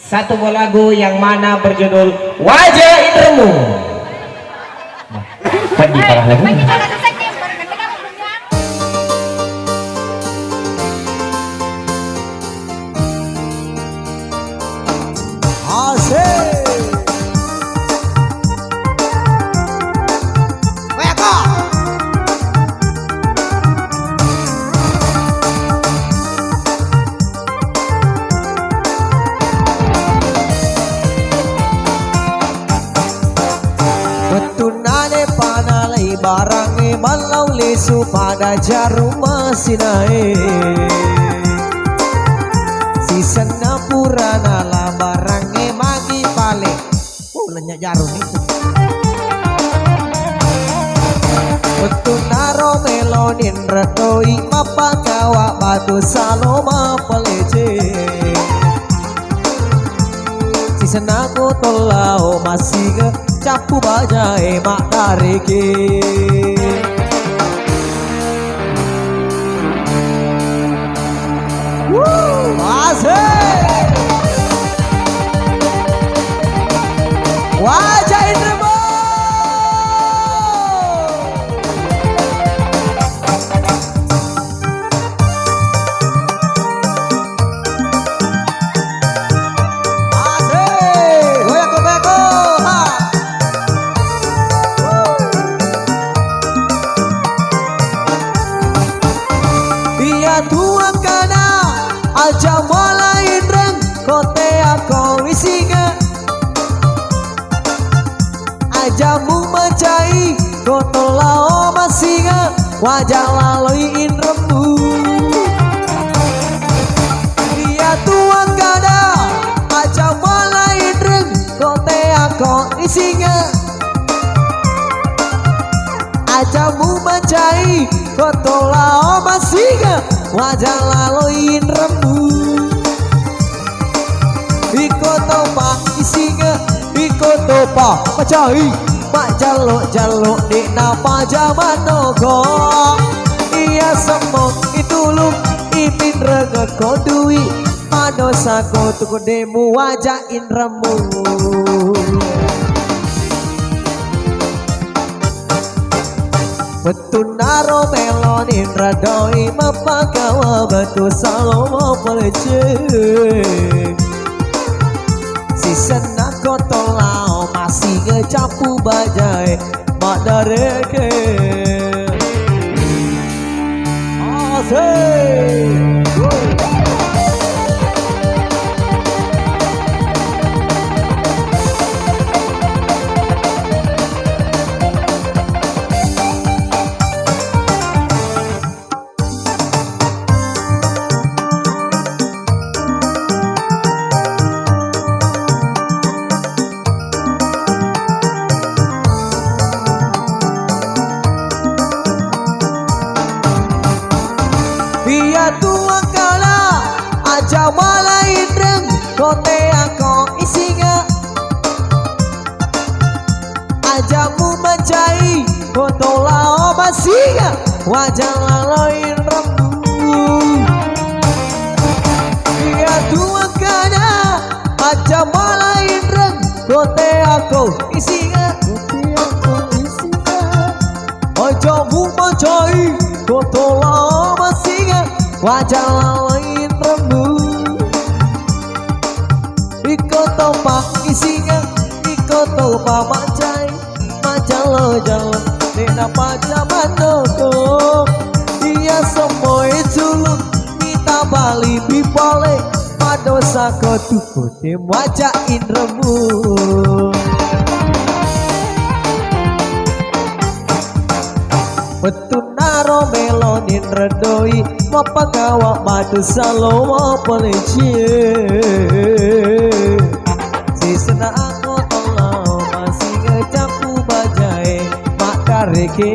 satu buah lagu yang mana berjudul Wajah Indramu. Pergi parah lagu. Asik. Betunane panalai barange malau lesu pada jarum masinae sisena purana la barange magi pale lenyak jarum itu betunaro melonin redoi mapagawa batu saloma pelece sisena ku tolau masih ke capu bajai mak tariki asik Wajah Indramu. Tuang kana aja mulai reng kote aku isinya ajamu mencai koto lao masinga wajah lalui Indramu dia tuang kana aja mulai reng kote aku isinya ajamu mencai koto lao masinga wajah lalui Indramu ikoto pa isinya ikoto pa macai mak jaluk di napa zaman nogo iya semong itulung ipin rega kodui madosa kotu demu wajah Indramu betunaro melon Indra doi mapagawa batu salomo pelece sisena koto lao masih ngecapu bajai mak dareke asik tuang kala aja malai reng kote aku isinya ajamu mencai koto lao masihnya wajah lalui Indramu dia tuang kala aja malai reng kote aku isinya ajamu mencai koto lao masihnya wajah lalui Indramu ikoto pa isinya ikoto pa macai majalo jalan dina pajaman nogo iya semua juluk kita bali bipole padosa kotu kote wajah Indramu betunaro melonin redoi mapagawa batu salomo pelece sisena aku tolau masih ngecapu bajai mak kareke